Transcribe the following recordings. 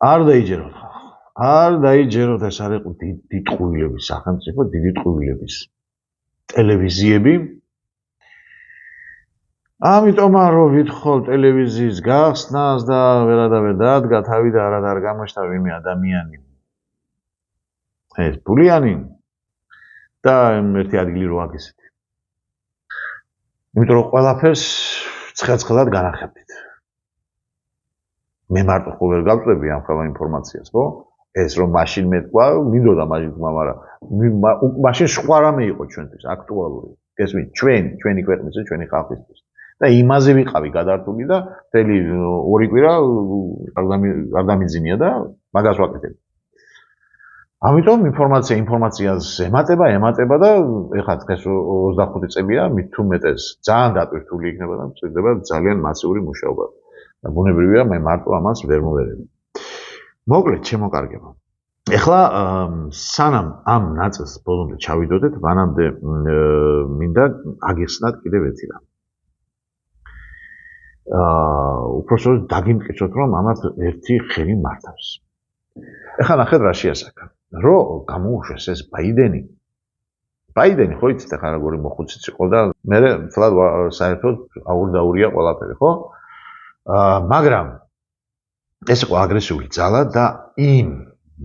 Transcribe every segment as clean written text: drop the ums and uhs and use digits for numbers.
არ დაიჯეროთ ხალხო. არ დაიჯეროთ, ეს არის დიდი ტყუილების სახელმწიფო, დიდი ტყუილების ტელევიზიები. ამიტომ რომ ვითხოვ ტელევიზიის გახსნას და ვერადავერ დადგა თავი და არად არ გამოჩნდა ვინმე ადამიანი. ეს ბულიანი და ერთი ადგილი რო აგესეთ. იმიტომ რომ ყველაფერს ცხელ-ცხელად განახებდით. მე მარტო ხო ვერ გავწვევი ამ ყველა ინფორმაციას, ხო? ეს რომ მაშინ მეთქვა, მინდოდა მაშინ თქმა, მაგრამ მაშინ სხვა რამე იყო ჩვენთვის აქტუალური. გესმით, ჩვენი ქვეყნისა, ჩვენი ხალხისთვის. და იმაზე ვიყავი გადართული და მთელი ორი კვირა არ დამიძინია და მაგას ვაკეთებ. ამიტომ ინფორმაციას ემატება და ეხლა დღეს 25 წელია, მით თუ მეტეს ძალიან დატვირთული იქნება და მწირდება ძალიან მასიური მუშაობა. და ბუნებრივია მე მარტო ამას ვერ მოვერები. მოკლედ, შემოკარგება. ეხლა სანამ ამ ნაწილს ბოლომდე ჩავიდოდეთ, მანამდე მინდა აგიხსნათ კიდევ ერთი რამ. უпроსოდ დაგიმტკიცოთ, რომ ამათ ერთი ხელი მართავს. ეხლა ნახეთ რა შეასაკა. რო გამოუშვეს ეს ბაიდენი ხო იცით ახლა როგორი მოხუციც იყო და მე თლად საერთოდ აურდაურია ყველაფერი, ხო? მაგრამ ეს იყო აგრესიული ძალა და იმ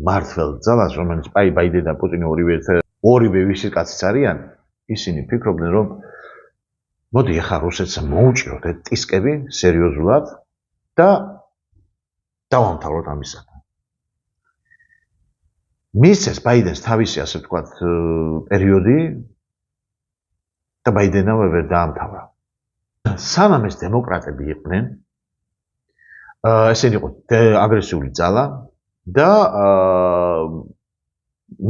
მართლ ძალას, რომელიც ბაიდენი და პუტინი ორივე ვისი კაციც არიან, ისინი ფიქრობდნენ, რომ მოდი ახლა რუსეთს მოუჭიროთ ეს ტისკები სერიოზულად და დავამთავროთ ამის საქმე. მისცეს ბაიდენს თავისი ასე ვთქვათ პერიოდი და ბაიდენმა ვერ დაამთავრა. სანამ ეს დემოკრატები იყვნენ, ესენი იყო აგრესიული ძალა და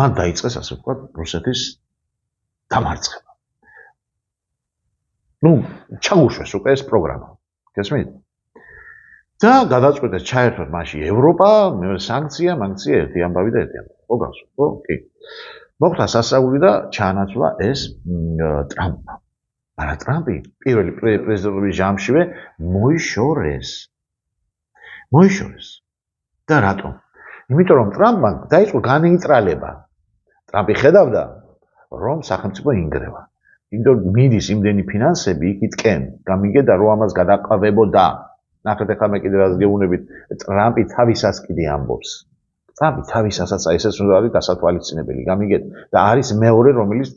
მან დაიწყეს ასე ვთქვათ რუსეთის დამარცხება. ჩაგუშვეს უკვე ეს პროგრამა. გესმით? და გადაწყვიტეს ჩაერთვათ მაშინ ევროპა, მეორე სანქცია, ერთი ამბავი და ერთი ამბავი. ხო გასულ, ხო? კი. მოხდა სასწაული და ჩაანაცვლა ეს ტრამპმა. მაგრამ ტრამპი პირველი პრეზიდენტობის ჟამშივე მოიშორეს. და რატომ? იმიტომ რომ ტრამპმა დაიწყო განეიტრალება. ტრამპი ხედავდა, რომ სახელმწიფო ინგრევა. იმიტომ მიდის იმდენი ფინანსები იქითკენ, გამიგედა რომ ამას გადაყავებოდა. ნახეთ ახლა მე კიდე რაც გეუბნებით, ტრამპი თავისას კიდე ამბობს. ტრამპი თავისასაც ესეც უნდა არის გასათვალისწინებელი, გამიგეთ და არის მეორე, რომელიც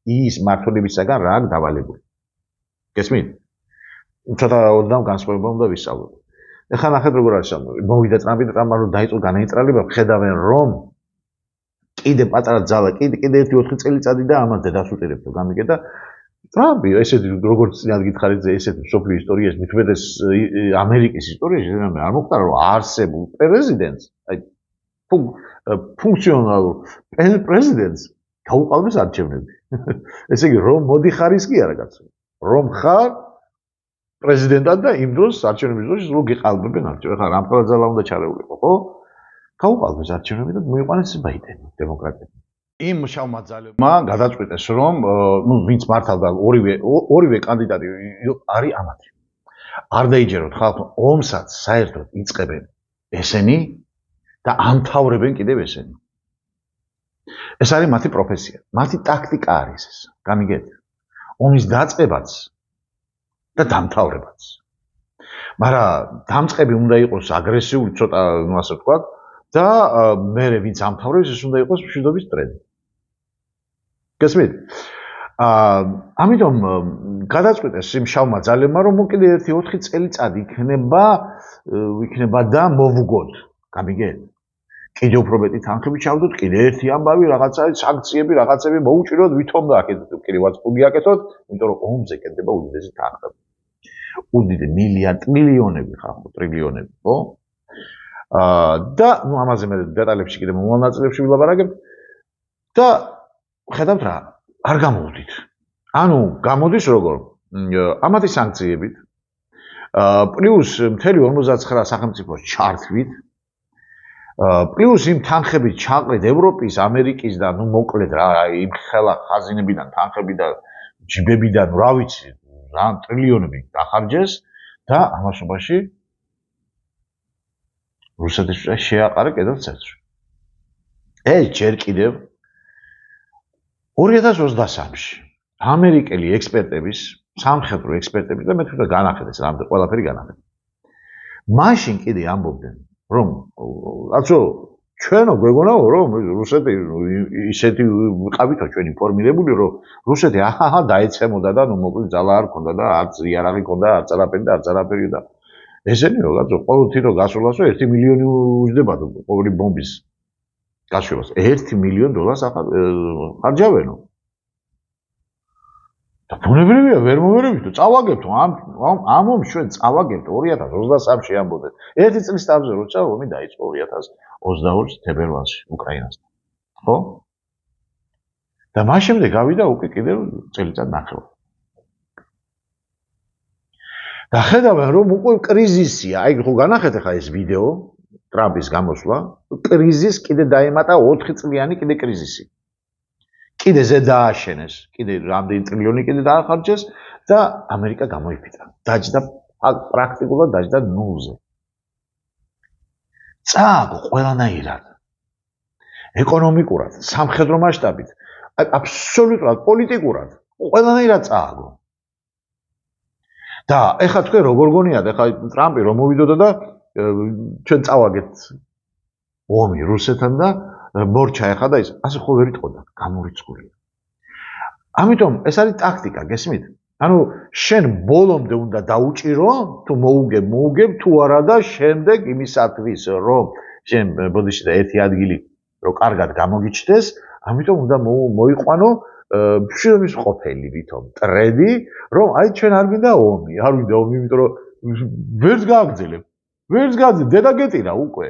ის მართლებისაგან რა აქვს დავალებული. გესმით? ცოტა ოდნავ განსხვავება უნდა ვისწავლოთ. ეხლა ნახეთ როგორ არის ამბავი. მოვიდა ტრამპმა რომ დაიწყო განეიტრალება, ხედავენ რომ კიდე პატარა ძალა, კიდე 1-4 წელიწადი და ამას დედასუტირებდა, გამიგეთ და ტრამპი ესეთი როგორც წინათ გითხარით, ესეთი სოფლის ისტორიაში, მithumetes ამერიკის ისტორიაში არ მოხდა რომ არსებულ პრეზიდენტს, აი ფუნქციონალურ პრეზიდენტს გაუყალბეს არჩევნები. ესე იგი რომ მოდიხარ ის კი არა კაცო. რომ ხარ პრეზიდენტად და იმ დროს არჩევნების დროს რო გიყალბებენ არჩევნებს. ახლა რამხელა ძალა უნდა ჩარეულიყო, ხო? გაუყალბეს არჩევნები და მოიყვანეს ბაიდენი დემოკრატები. იმ მუშავრმა ძალებმა გადაწყვიტეს რომ ვინც მართავდა ორივე კანდიდატი არის ამათი. არ დაიჯეროთ ხალხო, ომსაც საერთოდ იწყებენ ესენი და ამთავრებენ კიდევ ესენი. ეს არის მათი პროფესია, მათი ტაქტიკა არის ეს. გამიგეთ? ომის დაწყებაც და დამთავრებაც. მაგრამ დამწყები უნდა იყოს აგრესიული ცოტა, ასე ვთქვათ, და მე ვინც ამთავრებს ეს უნდა იყოს მშვიდობის ტრენდი. გესმით? ამიტომ გადაწყვიტეს იმ შავმა ძალებმა რომ კიდე 1-4 წელიწადი იქნება და მოვუგოთ. გამიგეთ? კიდე უფრო მეტი თანხები ჩავდოთ, კიდე ერთი ამბავი, რაღაცა სანქციები, რაღაცები მოუჭიროთ, ვითომ და აქეთ კიდევაც ფუგი აკეთოთ, იმიტომ რომ ომზე კეთდება უდიდესი თანხები. უდიდესი მილიონები ხალხო, ტრილიონები, ხო? და ამაზე მე დეტალებში კიდე მომავალ ნაწილებში ვილაპარაკებ და ხედავთ რა, არ გამოვდით. ანუ გამოდის როგორ? ამათი სანქციებით, პლუს მთელი 59 სახელმწიფოს ჩართვით, პლუს იმ თანხებით ჩაყრით ევროპის, ამერიკის და მოკლედ რა, იმ ხელა ხაზინებიდან თანხები და ჯიბებიდან, რა ვიცი, რა ტრილიონები დახარჯეს და ამასობაში რუსეთის შეაყარა კედელ ცენტრში. ეს ჯერ კიდევ 2023-ში ამერიკელი ექსპერტების, სამხედრო ექსპერტების და მე თვითონ განახედეს რამდენი ყველაფერი განახედეს. მაშინ კიდე ამბობდნენ, რომ რაცო ჩვენო გვეგონაო რომ რუსეთი ისეთი ვიყავითო ჩვენ ინფორმირებული რომ რუსეთი აჰა დაეცემოდა და ნუ მოკლედ ძალა არ ქონდა და არც იარაღი ქონდა არც არაფერი და ესენიო რაცო ყოველთვის რომ გასულასო 1 მილიონი უჯდება ყოველი ბომბის გაშევას $1 მილიონ ხარჯავენო და ბუნებრივია ვერ მოვერებითო წავაგებთო ამ ომს ჩვენ წავაგებთ 2023-ში ამბობდნენ ერთი წლის თავზე როცა ომი დაიწყო 2022 თებერვალში უკრაინასთან ხო და მას შემდეგ გავიდა უკვე კიდევ წელიწად ნახევარი და ხედავენ რომ უკვე კრიზისია აი ხო განახეთ ახლა ეს ვიდეო ტრამპის გამოსვლა კრიზის კიდე დაემატა 4 წლიანი კიდე კრიზისი კიდე ზე დააშენეს კიდე რამდენი ტრილიონი კიდე დაახარჯეს და ამერიკა გამოიფიჭა დაჯდა პრაქტიკულად დაჯდა ნულზე წააგო ყველანაირად ეკონომიკურად სამხედრო მასშტაბით აბსოლუტურად პოლიტიკურად ყველანაირად წააგო და ეხლა თქვენ როგორ გონიათ ეხლა ტრამპი რომ მოვიდოდა და ჩვენ წავაგეთ ომი რუსეთთან და მორჩა ეხლა და ის ასე ხო ვერ იტყოდა გამორიცხულია ამიტომ ეს არის ტაქტიკა გესმით ანუ შენ ბოლომდე უნდა დაუჭირო თუ მოუგებ თუ არა და შემდეგ იმისათვის რომ შენ ბოდიში და ერთი ადგილი რომ კარგად გამოგიჩნდეს ამიტომ უნდა მოიყვანო შენ ყოფილი ვითომ ტრედი რომ აი ჩვენ არ გინდა ომი იმიტომ რომ ვერც გააგზელებ დედა გეტირა უკვე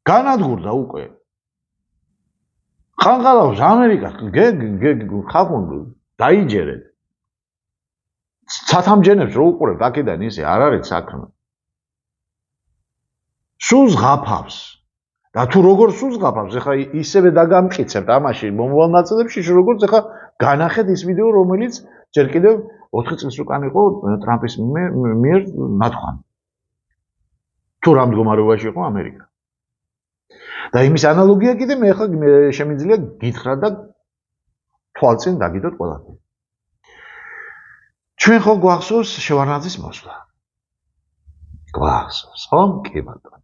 განადგურდა უკვე ხანყალავს ამერიკას ხალხო დაიჯერეთ ცათამჯენებს რო უყურებთ აქედან ისე არ არის საქმე სულს ღაფავს და თუ როგორ სულს ღაფავს ეხლა ისევე დაგამტკიცებთ ამაში მომავალ ნაწილებში როგორც ეხლა განახეთ ის ვიდეო რომელიც ჯერ კიდევ 4 წელს უკან იყო ტრამპის მიერ ნათქვამი თუ რა მდგომარეობაში იყო ამერიკა და იმის ანალოგია კიდე მე ახლა შემიძლია გითხრა და თვალწინ დაგიდოთ ყველაფერი ჩვენ ხო გვახსოვს შევარდნაძის მოსვლა გვახსოვს ხო კი ბატონო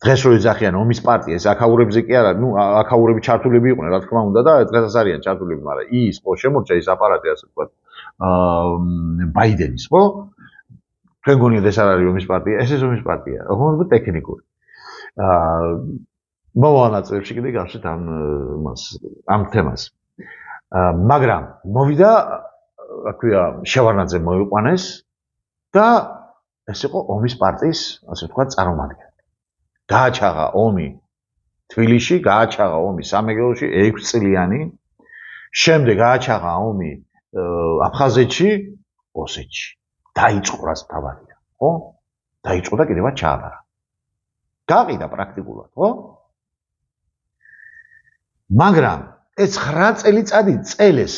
დღეს რო ეძახიან ომის პარტია ეს აქაურებზე კი არა ნუ აქაურები ჩართულები იყვნენ რა თქმა უნდა და დღესაც არიან ჩართულები მაგრამ ის ხო შემორჩა ის აპარატი ასე ვთქვათ ბაიდენის ხო თქვენ გონიათ ეს არ არის ომის პარტია ეს ომის პარტია ოღონდ ტექნიკური მოვალ ნაწილებში კიდე გავშეთ ამ თემას მაგრამ მოვიდა რა ქვია შევარდნაძე მოიყვანეს და ეს იყო ომის პარტიის ასე ვთქვათ წარმომადგენელი გააჩაღა ომი თბილისში გააჩაღა ომი სამეგრელოში 6 წლიანი შემდეგ გააჩაღა ომი აფხაზეთში ოსეთში დაიწყო რას თავარია ხო დაიწყო და კიდევაც ჩააბარა გაყიდა პრაქტიკულად ხო მაგრამ ეს 9 წელიწადი წელეს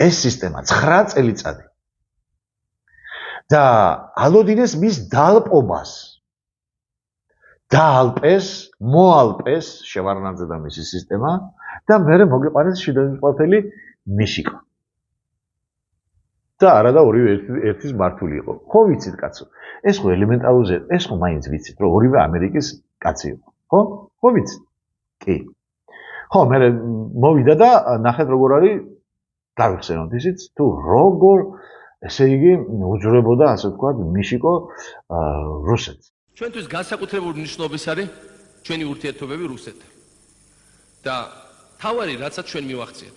ეს სისტემა 9 წელიწადი და ალოდინეს მის დალპობას მოალპეს შევარდნაძე და მისი სისტემა და მე მოგიყვანეს შიდამწყვეტელი მიშიკა და არა და ორივე ერთის მართული იყო ხო ვიცით კაცო ეს ხო ელემენტარული ეს ხო მაინც ვიცით რომ ორივე ამერიკის კაცი იყო ხო ვიცით კი ხო მე მოვიდა და ნახეთ როგორ არის დავიხსენოთ ისიც თუ როგორ ესე იგი უძრებოდა ასე ვთქვათ მიშიკო რუსეთს ჩვენთვის განსაკუთრებული მნიშვნელობის არის ჩვენი ურთიერთობები რუსეთთან და თავარი რაცაც ჩვენ მივახციეთ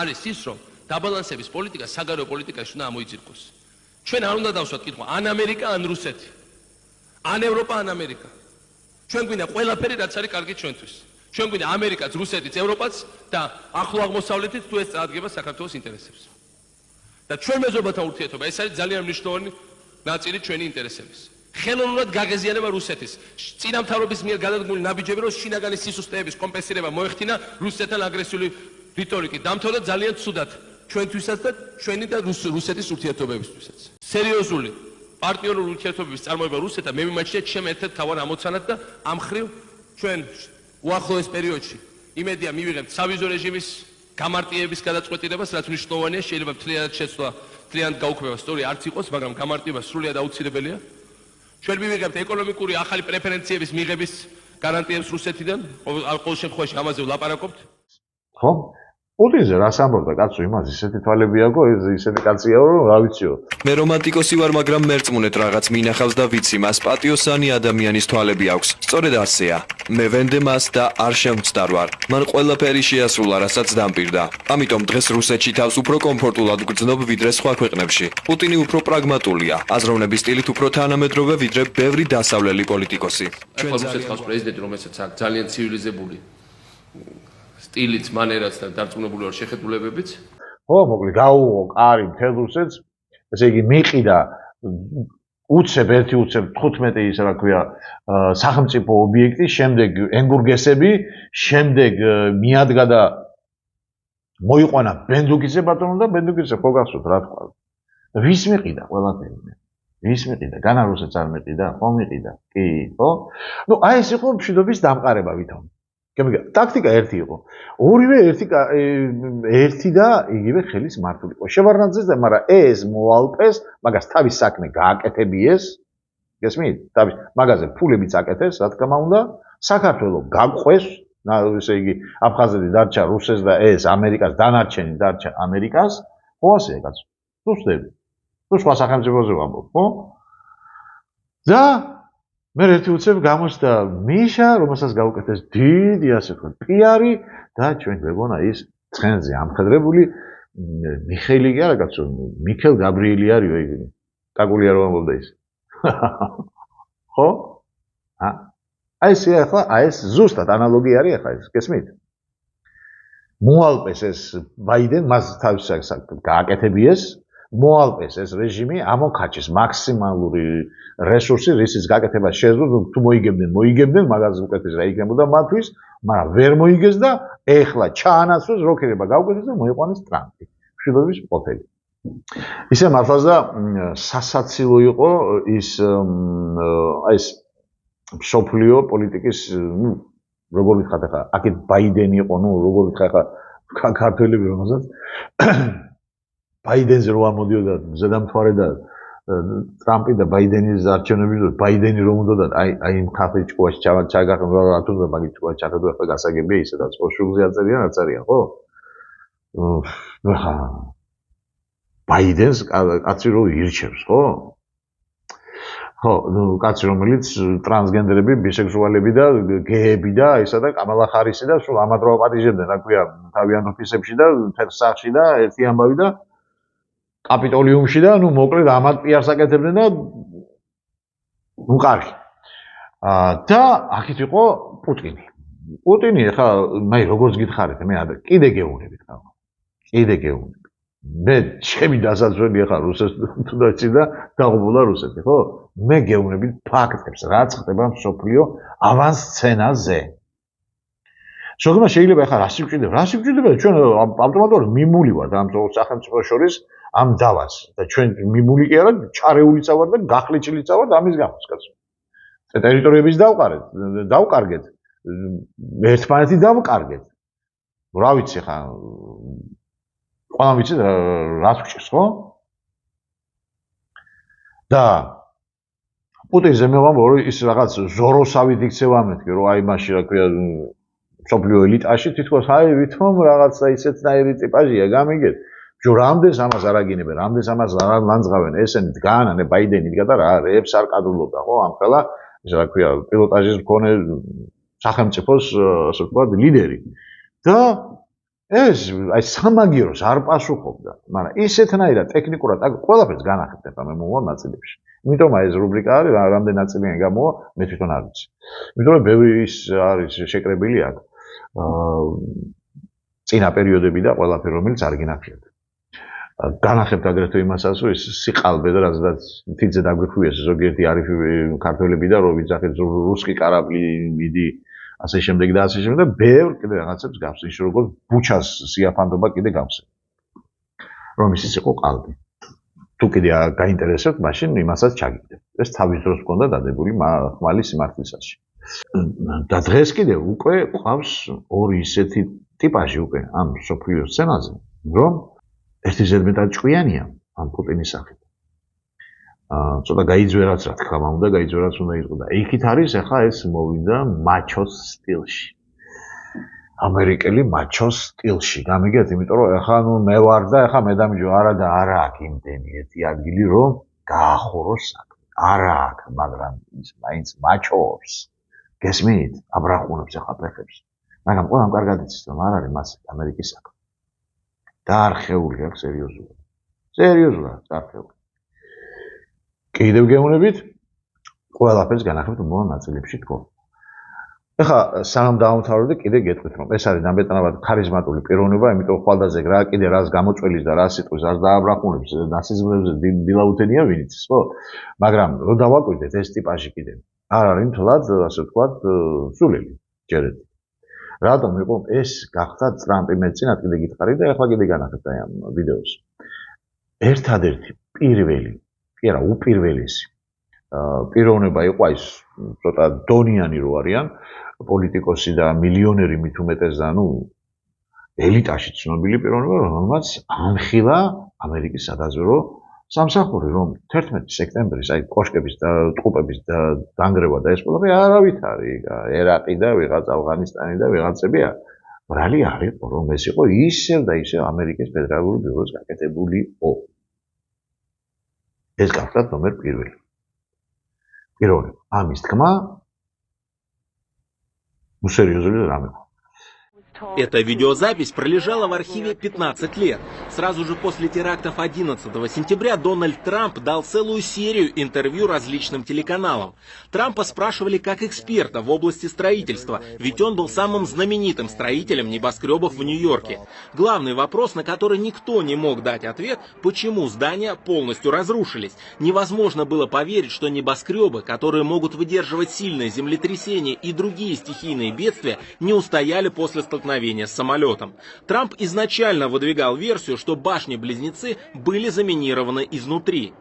არის ის რომ დაბალანსების პოლიტიკა საგარეო პოლიტიკაში უნდა ამოიძირკოს ჩვენ არ უნდა დავსვათ კითხვა ან ამერიკა ან რუსეთი ან ევროპა ან ამერიკა ჩვენ გვინდა ყველაფერი რაც არის კარგი ჩვენთვის ჩვენ გვინდა ამერიკაც რუსეთიც ევროპაც და ახლო აღმოსავლეთიც თუ ეს წარადგება საქართველოს ინტერესებს და ჩვენ მეზობათა ურთიერთობა ეს არის ძალიან მნიშვნელოვანი ნაწილი ჩვენი ინტერესების ხელოვნურად გაღეზიანება რუსეთის წინამთავრობის მიერ გადადგმული ნაბიჯები რომ შინაგანი სისუსტეების კომპენსირება მოეხდინა რუსეთთან აგრესიული რიტორიკით დამთავრდა ძალიან ცუდად ჩვენთვისაც და ჩვენი და რუსეთის ურთიერთობებისთვისაც სერიოზული პარტიული ურთიერთობების წარმოება რუსეთთან მე მიმაჩნია ჩემ ერთ-ერთ თავარ ამოცანად და ამ ხრივ ჩვენ უახლოეს პერიოდში იმედია მივიღებთ სავიზო რეჟიმის გამარტიების გადაწყვეტილებას, რაც მნიშვნელოვანია, შეიძლება მთლიანად შეცვლა, მთლიანად გაუქმება სწორი არც იყოს, მაგრამ გამარტიება სრულიად აუცილებელია. ჩვენ მივიღებთ ეკონომიკური ახალი პრეფერენციების მიღების გარანტიებს რუსეთიდან, ყოველ შემთხვევაში ამაზე ვლაპარაკობთ. ხო? პუტინზე რას ამბობდა კაცო იმას ისეთი თვალები აქვს, ისეთი კაცია რომ რა ვიციო. მე რომანტიკოსი ვარ, მაგრამ მერწმუნეთ რაღაც მინახავს და ვიცი მას პატიოსანი ადამიანის თვალები აქვს. სწორედ ასეა. მე ვენდე მას და არ შემწდარ ვარ. მან ყველაფერი შეასრულა, რასაც დამპირდა. ამიტომ დღეს რუსეთში თავს უფრო კომფორტულად გრძნობ ვიდრე სხვა ქვეყნებში. პუტინი უფრო პრაგმატულია, აზროვნების სტილით უფრო თანამედროვე ვიდრე ბევრი დასავლელი პოლიტიკოსი. ჩვენ რუსეთს ყავს პრეზიდენტი, რომელსაც აქვს ძალიან ცივილიზებული სტილით, მანერაც და დარწმუნებული ვარ შეხედულებებით. ხო, მოკლედ გაუღო კარი მთელ რუსეთს, ესე იგი მიყიდა უცებ 15 ისე რა ქვია სახელმწიფო ობიექტი, შემდეგ ენგურგესები, შემდეგ მიადგა და მოიყვანა ბენდუკიძე ბატონო და ბენდუკიძე ხო გახსოვთ რა თქვა. ვის მიყიდა ყველაფერი? ვის მიყიდა? განა რუსეთს არ მიყიდა? ხო მიყიდა. კი, ხო? ნუ აი ეს იყო მშვიდობის დამყარება ვითომ. ტაქტიკა ერთი იყო. ორივე ერთი და იგივე ხელის მართული იყო. შევარნაძეს და მაგრამ ეს მოალპეს, მაგას თავის საქმე გააკეთებიეს. გესმით? თავის მაგაზე ფულებიც აკეთეს, რა თქმა უნდა. საქართველოს გაყვეს, ესე იგი აფხაზეთი დარჩა რუსეთს და ეს ამერიკას დანარჩენი დარჩა ამერიკას. ხო ასეა კაცო. რუსები. თუ სხვა სახელმწიფოზე ვამბობ, ხო? და მე ერთი უცებ გამოსდა მიშა, რომელსაც გაუკეთეს დიდი ასე თქვა პიარი და ჩვენ გვეგონა ის ცხენზე ამხედრებული მიხეილი კი არა კაცო, მიქელ გაბრიელი არისო იგი. კაკულია რომ ამბობდა ის. ხო? აი ეს ახლა აი ეს ზუსტად ანალოგია არის ახლა ეს, გესმით? მოალპეს ეს ბაიდენ, მას თავის გააკეთებიეს, მოალპეს ეს რეჟიმი, ამოქაჩეს მაქსიმალური რესურსი, რისის გაკეთება შეეძლო, თუ მოიგებდნენ, მაგაზე უკეთეს რა იქნებოდა მათთვის, მაგრამ ვერ მოიგეს და ეხლა ჩაანაცვლეს, როქერება გაუკეთეს და მოიყვანეს ტრამპი, მშვიდობის ყოფილი. ისე მართლაც და სასაცილო იყო ის აი ეს მსოფლიო პოლიტიკის, ნუ როგორ ვითხათ ახლა, აქეთ ბაიდენი იყო, ნუ როგორ ვითხათ ახლა ქართველები რომელსაც ბაიდენზე რო ამოდიოდა ზედამთვარე და ტრამპი და ბაიდენის არჩევნები ბაიდენი რომ უნდა აი იმ ხალხის ჭკუაში ჩაგახმო რა თუნდა მაგის ჭკუაში ჩახედო ახლა გასაგებია ისედაც ხო შუგზე აწერია რაც არიან ხო ბაიდენს კაცი რო ირჩევს ხო ხო ნუ კაცი რომელიც ტრანსგენდერები ბისექსუალები და გეები და ისა და კამალა ხარისი და სულ ამათ რო პატიჟებდნენ რა ქვია თავიანთ ოფისებში და თეთრ სახში და ერთი ამბავი და კაპიტოლიუმში და ნუ მოკლედ ამათ პიარს აკეთებდნენ და ნუ კარგი. და აქეთ იყო პუტინი. პუტინი ხა მე როგორც გითხარით მე კიდე გეუბნებით ხა. კიდე გეუბნებით. მე ჩემი დასაძველი ხა რუსეთს თუნდაც და დაღუპულა რუსეთი, ხო? მე გეუბნებით ფაქტებს, რაც ხდება მსოფლიო ავანსცენაზე. შეგმა შეიძლება ხა რა სიმჭიდება ჩვენ ავტომატურად მიმული ვართ ამ სახელმწიფოს შორის ამ დავას და ჩვენ მიმული კი არა ჩარეულიც ვარ და გახლეჭილიც ვარ ამის გამოს კაცო. ტერიტორიების დავკარგეთ. ერთმანეთი დავკარგეთ. რა ვიცი ხა ყველა ვიცი რა თქოს ხო? და პუტინზე მე ვამბობ ის რაღაც ზოროსავით იქცევა მეთქი რომ აი მაშინ რა ქვია სოფლიო ელიტაში თითქოს აი ვითომ რაღაცა ისეთნაირი ტიპაჟია გამიგეთ. ჯო რამდენს ამას არ აგინებენ, რამდენს ამას არ ლანძღავენ, ესენი დგანან ბაიდენი დგა და რა რეებს არ კადრულობდა ხო ამ ხელა ეს რა ქვია პილოტაჟის მქონე სახელმწიფოს ასე ვთქვათ ლიდერი. და ეს აი სამაგიეროს არ პასუხობდა, მაგრამ ისეთნაირად ტექნიკურად ყველაფერს განახებდა მე მოვა ნაწილებში. იმიტომ აი ეს რუბრიკა არის რამდენ ნაწილიანი გამოვა მე თვითონ არ ვიცი. იმიტომ რომ ბევრი ის არის შეკრებილი აქ. წინა პერიოდები და ყველაფერი რომელიც არ გინახეთ. განახებთ აგრეთვე იმასაც რომ ის სიყალბე და რადგან თითზე დაგვიხვიეს ზოგიერთი არის ქართველები და რომ ვიძახეთ რუსკი კარაბლი მიდი ასე შემდეგ და ასე შემდეგ და ბევრ კიდე რაღაცებს გავს ის როგორც ბუჩას სიაფანდობა კიდე გავს რომ ის იყო ყალბი თუ კიდე გაინტერესებთ, მაშინ იმასაც ჩაგიგდებ. ეს თავის დროს მქონდა დადებული ხმალის სიმართლისაში. და დღეს კიდე უკვე ყავს ორი ისეთი ტიპაჟი უკვე ამ სოფლიო სცენაზე, რომ ერთი ზედმეტად ჭკვიანია ამ პუტინის სახით. ცოტა გაიძვერაც, რა თქმა უნდა, გაიძვერაც უნდა იყო და იქით არის ახლა ეს მოვიდა მაჩოს სტილში. ამერიკელი მაჩოს სტილში. გამიგეთ, იმიტომ რომ ახლა მე ვარ და ახლა მე დამიჯო არა და არა აქვს იმდენი ერთი ადგილი, რომ გაახუროს საქმე. არა აქვს, მაგრამ ის მაინც მაჩობს. გესმით? აბრახუნებს ახლა ფეხებს. მაგრამ ყველამ კარგად იცის, რომ არ არის მას ამერიკის საქმე. დაარხეული აქვს სერიოზულად. სერიოზულად დაარხეული. კიდევ გეუბნებით, ყველაფერს განახებთ მომავალ ნაწილებში თქო. ეხლა სანამ დავამთავრებდი, კიდე გეტყვით, რომ ეს არის ნაბედნიერად ქარიზმატული პიროვნება, იმიტომ ხვალდაზე რა კიდე რას გამოწველის და რა სიტყვის არ დააბრახუნებს, ნაციზმებზე დილაუთენია ვინიც, ხო? მაგრამ რო დავაკვირდეთ ეს ტიპაჟი კიდე არ არის მთლად, ასე ვთქვათ, სულელი, ჯერეთი. რატომ იყო ეს გახდა ტრამპი მეცინად კიდე გითხარი და ახლა კიდე განახებთ აი ამ ვიდეოს. ერთადერთი პირველი, კი არა, უპირველესი პიროვნება იყო ის ცოტა დონიანი რო არიან, პოლიტიკოსი და მილიონერი მით უმეტეს და ელიტაში ცნობილი პიროვნება, რომელმაც ამხილა ამერიკის სადაზვერვო სამსახური, რომ 11 სექტემბრის აი კოშკების და ტყუპების და დანგრევა და ეს ყველაფერი არავით არის, ერაყი და ვიღაც ავღანისტანი და ვიღაცები ბრალი არ იყო, რომ ეს იყო ისევ და ისევ ამერიკის ფედერალური ბიუროს გაკეთებულიო. ეს გახდა ნომერ პირველი. პიროვნება. ამის თქმა серьезно раме. Эта видеозапись пролежала в архиве 15 лет. Сразу же после терактов 11 сентября Дональд Трамп дал целую серию интервью различным телеканалам. Трампа спрашивали как эксперта в области строительства, ведь он был самым знаменитым строителем небоскребов в Нью-Йорке. Главный вопрос, на который никто не мог дать ответ, почему здания полностью разрушились. Невозможно было поверить, что небоскребы, которые могут выдерживать сильное землетрясение и другие стихийные бедствия, не устояли после столкновения с самолетом. Трамп изначально выдвигал версию, что башни-близнецы были заминированы изнутри.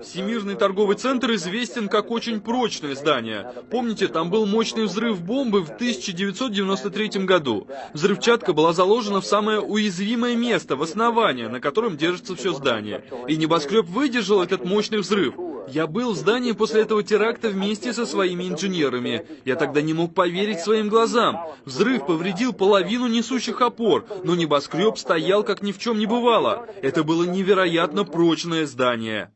Всемирный торговый центр известен как очень прочное здание. Помните, там был мощный взрыв бомбы в 1993 году. Взрывчатка была заложена в самое уязвимое место, в основание, на котором держится все здание. И небоскреб выдержал этот мощный взрыв. Я был в здании после этого теракта вместе со своими инженерами. Я тогда не мог поверить своим глазам. Взрыв повредил половину несущих опор, но небоскреб стоял, как ни в чем не бывало. Это было невероятно прочное здание.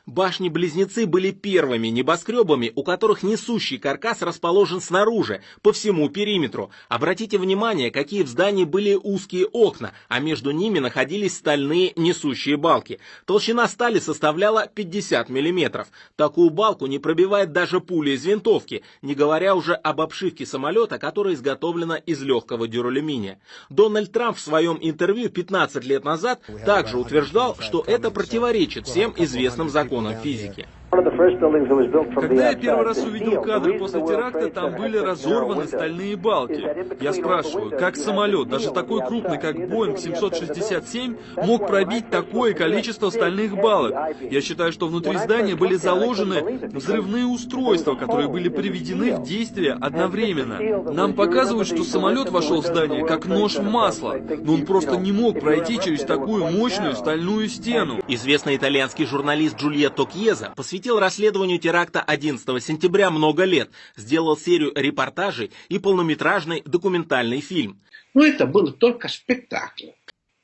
Башни-близнецы были первыми небоскребами, у которых несущий каркас расположен снаружи, по всему периметру. Обратите внимание, какие в здании были узкие окна, а между ними находились стальные несущие балки. Толщина стали составляла 50 мм. Такую балку не пробивает даже пуля из винтовки, не говоря уже об обшивке самолета, которая изготовлена из легкого дюралюминия. Дональд Трамп в своем интервью 15 лет назад также утверждал, что это противоречит всем известным законам физики. Когда я первый раз увидел кадры после теракта, там были разорваны стальные балки. Я спрашиваю, как самолет, даже такой крупный, как Boeing 767, мог пробить такое количество стальных балок? Я считаю, что внутри здания были заложены взрывные устройства, которые были приведены в действие одновременно. Нам показывают, что самолет вошел в здание как нож в масло, но он просто не мог пройти через такую мощную стальную стену. Известный итальянский журналист Джульетто Кьеза посвятил расследованию теракта 11 сентября много лет, сделал серию репортажей и полнометражный документальный фильм. Но это был только спектакль.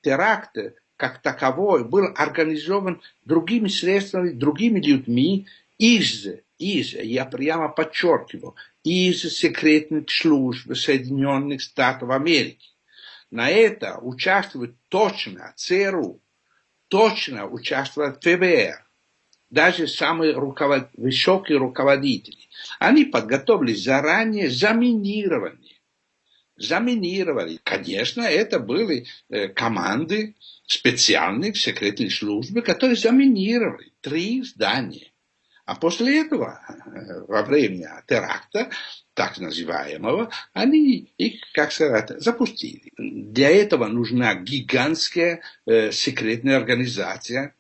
Теракт как таковой был организован другими средствами, другими людьми я прямо подчеркиваю, из секретных служб Соединенных Штатов Америки. На это участвует точно ЦРУ, точно участвует ФБР. Даже самые высокие руководители. Они подготовили заранее заминировали. Конечно, это были команды специальных секретных служб, которые заминировали 3 здания. А после этого, во время теракта, так называемого, они их, как сказать, запустили. Для этого нужна гигантская секретная организация.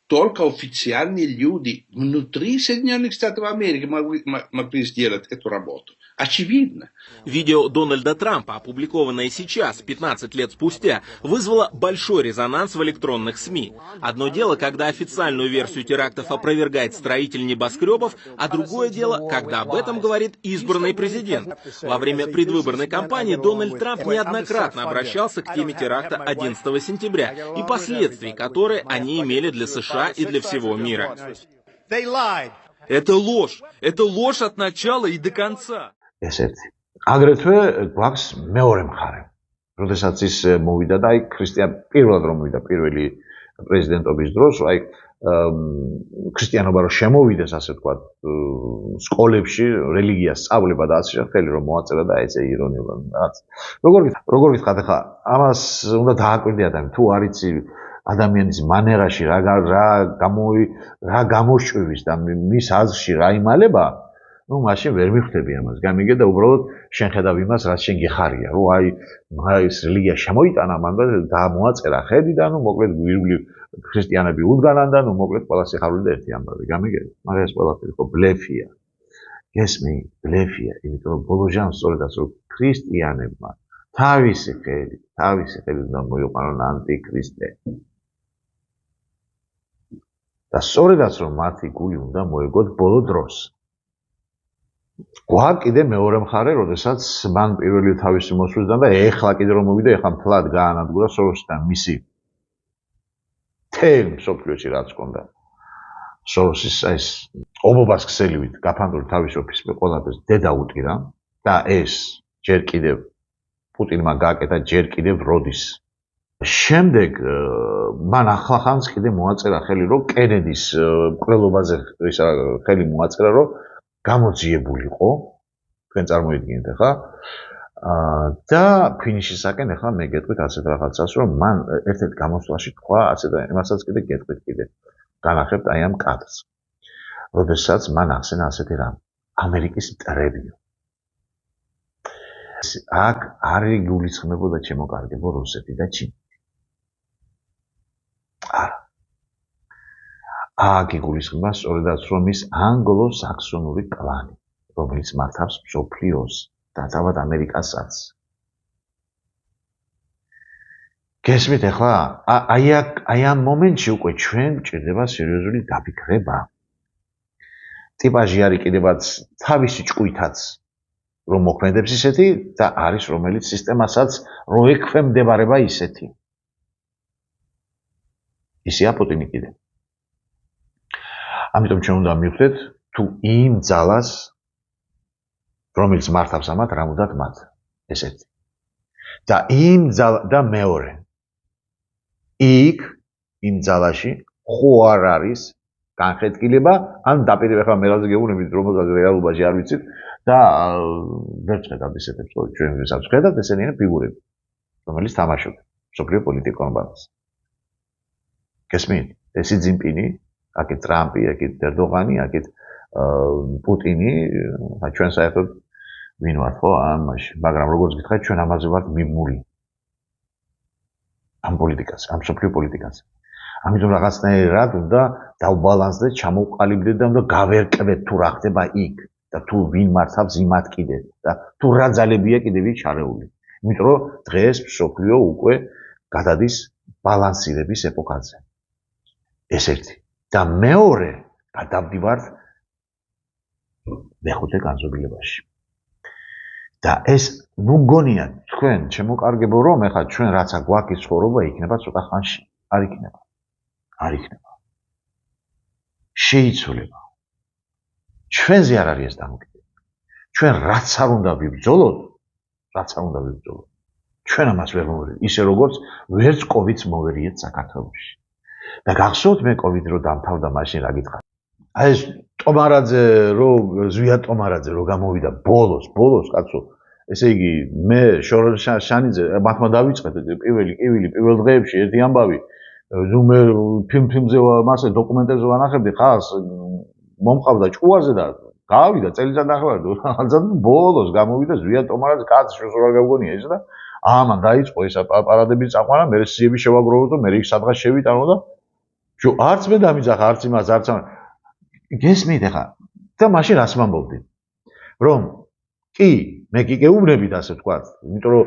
Только официальные люди внутри Соединенных Штатов Америки могли сделать эту работу. Очевидно. Видео Дональда Трампа, опубликованное сейчас, 15 лет спустя, вызвало большой резонанс в электронных СМИ. Одно дело, когда официальную версию терактов опровергает строитель небоскребов, а другое дело, когда об этом говорит избранный президент. Во время предвыборной кампании Дональд Трамп неоднократно обращался к теме теракта 11 сентября и последствий, которые они имели для США и для всего мира. Это ложь от начала и до конца. ეს ერთი. აგრეთვე გვაქვს მეორე მხარე. როდესაც ის მოვიდა და აი პირველად რომ მოვიდა პირველი პრეზიდენტობის დროს, აი ქრისტიანობა რომ შემოვიდეს, ასე ვთქვათ, სკოლებში რელიგიას სწავლება და ასე ხელი რომ მოაწერა და ესე ირონიულად რაღაც. როგორ ვიტყათ ახლა, ამას უნდა დააკვირდე ადამიანი, თუ არ იცი ადამიანის მანერაში რა გამოშვების და მის აზრში რა იმალება, ну, მაშინ ვერ მიხვდები ამას. გამიგე და უბრალოდ შენ ხედავ იმას, რაც შენ გიხარია, რომ აი ეს რელიგია შემოიტანა მან და დაამოაწერა ხელი და ну, მოკლედ გვირგვი ქრისტიანები უდგანან და ну, მოკლედ ყველა სიხარული და ერთი ამბავი. გამიგე? მაგრამ ეს ყველაფერი ხო ბლეფია. გესმი? ბლეფია, იმიტომ რომ ბოლო ჟამს სწორედაც რომ ქრისტიანებმა თავისი ხელი უნდა მოიყვანონ ანტიქრისტე. და სწორედაც რომ მათი გული უნდა მოეგოთ ბოლო დროს. გვაქვს კიდე მეორე მხარე, როდესაც მან პირველი თავისი მოსვლისგან და ეხლა კიდე რომ მოვიდა, ეხლა მთლად გაანადგურა სოროსთან მისი თელ მსოფლიოში რაც ჰქონდა. სოროსის ეს ობობას ქსელივით გაფანტული თავის ოფისში ყველაფერს დედა უტირა და ეს ჯერ კიდევ პუტინმა გააკეთა ჯერ კიდევ როდის. შემდეგ მან ახლახანს კიდე მოაწერა ხელი, რომ კენედის მკვლელობაზე ხელი მოაწერა, რომ გამოძიებულიყო, თქვენ წარმოიდგინეთ ახლა, და ფინიშისაკენ ახლა მე გეტყვით ასეთ რაღაცას, რომ მან ერთ-ერთ გამოსვლაში თქვა, ასე და იმასაც კიდე გეტყვით კიდე. განახებთ აი ამ კადრს. როდესაც მან ახსენა ასეთი რამ, ამერიკის მტრებიო. აქ არ იგულისხმებოდა ჩემო კარგებო რუსეთი და ჩინეთი. არა. აქ იგულისხმება სწორედაც რომ ის ანგლო-საქსონური კლანი, რომელიც მართავს მსოფლიოს და თავად ამერიკასაც. გესმით ახლა, აი ამ მომენტში უკვე ჩვენ გვჭირდება სერიოზული დაფიქრება. ტიპაჟი არის კიდევაც თავისი ჭკუითაც რომ მოქმედებს ისეთი და არის რომელიც სისტემასაც რო ექვემდებარება ისეთი. ისეა პუტინი კიდე. ამიტომ ჩვენ უნდა მივხვდეთ თუ იმ ძალას რომელიც მართავს ამათ რა უნდათ მათ ესეთი. და იმ და მეორე იქ იმ ძალაში ხო არ არის განხეთქილება ან დაპირება ხა მე რაზე გეუბნებით რომელსაც რეალობაში არ ვიცით და ვერ წხედავთ ისეთებს ჩვენ ვისაც ვხედავთ ესენი არის ფიგურები რომელიც თამაშობენ მსოფლიო პოლიტიკურ ბალანს. გესმით? ეს ძიმპინი, აქეთ ტრამპი, აქეთ ერდოღანი, აქეთ პუტინი, ჩვენ საერთოდ ვინ ვართ ხო ამაში, მაგრამ როგორც გითხარით ჩვენ ამაზე ვართ მიმული. ამ პოლიტიკაზე, ამ მსოფლიო პოლიტიკაზე. ამიტომ რაღაცნაირად უნდა დავბალანსდეთ, ჩამოვყალიბდეთ და უნდა გავერკვეთ თუ რა ხდება იქ და თუ ვინ მართავს იმათ კიდე და თუ რა ძალებია კიდევ იქ ჩარეული. იმიტომ რომ დღეს მსოფლიო უკვე გადადის ბალანსირების ეპოქაზე. ეს ერთი. და მეორე გადავდივართ მეხუთე განზომილებაში. და ეს ნუ გონია თქვენ შემოკარგებო რომ ეხლა ჩვენ რაცა გვაქვს ცხოვრობა იქნება ცოტა ხანში. არ იქნება. არ იქნება. შეიცვლება. ჩვენზე არ არის ეს დამოკიდებული. ჩვენ რაც არ უნდა ვიბრძოლოთ, ჩვენ ამას ვერ მოვერიეთ. ისე როგორც ვერც კოვიდს მოვერიეთ საქართველოში. და გახსოვთ მე კოვიდ რო დამთავრდა მაშინ რა გითხრა. აი ეს ტომარაძე ზვია ტომარაძე რო გამოვიდა ბოლოს კაცო. ესე იგი მე შორონ შანიძე მათმა დავიწყეთ პირველ დღეებში ერთი ამბავი. მე ფილმზე მასე დოკუმენტებზე ვანახებდი ხას მომყავდა ჭუაზე და გავიდა წელიწადნახევარი და ბოლოს გამოვიდა ზვიად ტომარაძე კაც შეუძლია გავგონია ის და ამან დაიწყო ეს პარადების წაყვანა, მე სიები შევაგროვო და მე იქ სადღაც შევიტანო და არც მე დამიძახა, არც იმას, არც ამ გესმით ახლა და მაშინ რას ვამბობდი რომ კი მე კი გეუბნებით ასე ვთქვათ, იმიტომ რომ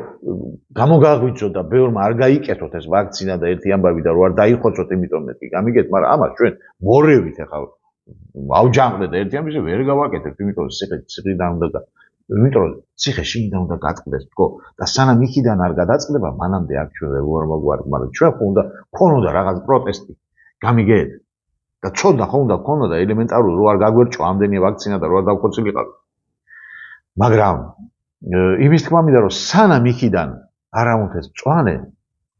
გამოგაღვიძოთ და ბევრმა არ გაიკეთოთ ეს ვაქცინა და ერთი ამბავი და რო არ დაიხოცოთ, იმიტომ მე კი გამიგეთ, მაგრამ ამას ჩვენ მორევით ახლა ავჯანყდეთ და ერთი ამბავი ვერ გავაკეთებთ, იმიტომ რომ ციხიდან უნდა იმიტომ რომ ციხე შიგნიდან უნდა გაწყდეს თქო და სანამ იქიდან არ გადაწყდება მანამდე აქ ჩვენ ვერ მოგვართ, მაგრამ ჩვენ ხო უნდა ქონოდა რაღაც პროტესტი გამიგეთ და ცოდნა ხო უნდა ქონოდა ელემენტარული რო არ გაგვერჭვა ამდენი ვაქცინა და რო არ დავხოცილიყავით მაგრამ იმის თქმა მინდა რომ სანამ იქიდან არ აუნთეს მწვანე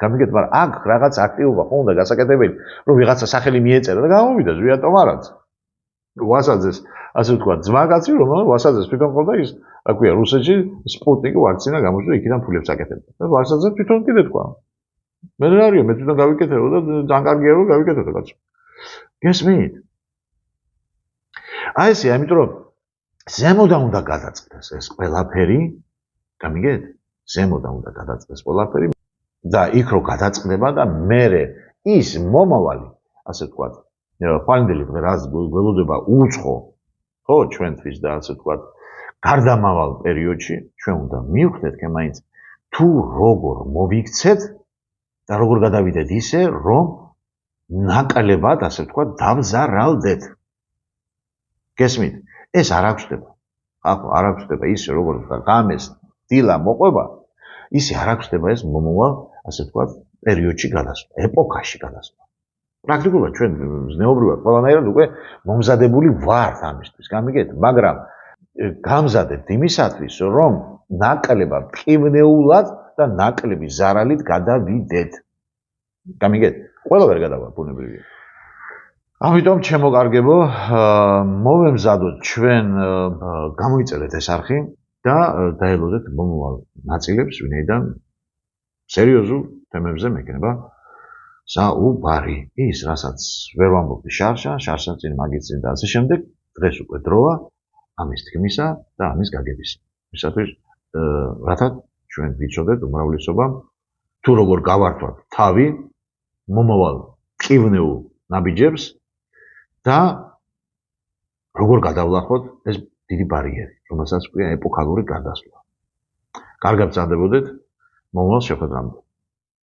გამიგეთ მაგრამ აქ რაღაც აქტივობა ხო უნდა გასაკეთებელი რომ ვიღაცა სახელი მიეწერა და გამოვიდა ზვიად ტომარაძე ვასაძეს ასე ვთქვათ ძმაკაცი რომელიც ვასაძეს თვითონ ყოლდა ის რა ქვია რუსეთში სპუტნიკი ვაქცინა გამოჩნდა იქიდან ფულებს აკეთებდა და ვასაძე თვითონ კიდე თქვა მე რა არისო მე თვითონ გავიკეთებო და ძალიან კარგია რომ გავიკეთებო კაცო გესმით აი ესე ამიტომ რომ ზემოდან უნდა გადაწყდეს ეს ყველაფერი გამიგეთ ზემოდან უნდა გადაწყდეს ყველაფერი და იქ რო გადაწყდება და მერე ის მომავალი ასე ვთქვათ ფანდელი რაც გველოდება უცხო ხო ჩვენთვის და ასე ვთქვათ გარდამავალ პერიოდში ჩვენ უნდა მივხვდეთ მაინც თუ როგორ მოვიქცეთ და როგორ გადავიდეთ ისე რომ ნაკლებად ასე ვთქვათ დავზარალდეთ გესმით ეს არ აღწდება ახლა არ აღწდება ისე როგორ გამეს დილა მოყვება ისე არ აღწდება ეს მომავალ ასე ვთქვათ პერიოდში გადასვლა ეპოქაში გადასვლა პრაქტიკულად ჩვენ ზნეობრივად ყველანაირად უკვე მომზადებული ვართ ამისთვის გამიგეთ მაგრამ გამზადებთ იმისათვის რომ ნაკლებად მყინვეულად და ნაკლები ზარალით გადავიდეთ გამიგეთ ყველა ვერ გადავა ბუნებრივია ამიტომ ჩემო კარგებო მოვემზადოთ ჩვენ გამოიწერეთ ეს არხი და დაელოდეთ მომავალ ნაწილებს ვინაიდან სერიოზულ თემებზე მექნება საუბარი ის რასაც ვერ ვამბობდი შარშან წინ მაგის წინ და ასე შემდეგ დღეს უკვე დროა ამის თქმისა და ამის გაგების ისათვის რათა ჩვენ ვიცოდეთ უმრავლესობამ თუ როგორ გავართვათ თავი მომავალ მყინვეულ ნაბიჯებს და როგორ გადავლახოთ ეს დიდი ბარიერი რომელსაც ქვია ეპოქალური გადასვლა კარგად გრძანდებოდეთ მომავალ შეხვედრამდე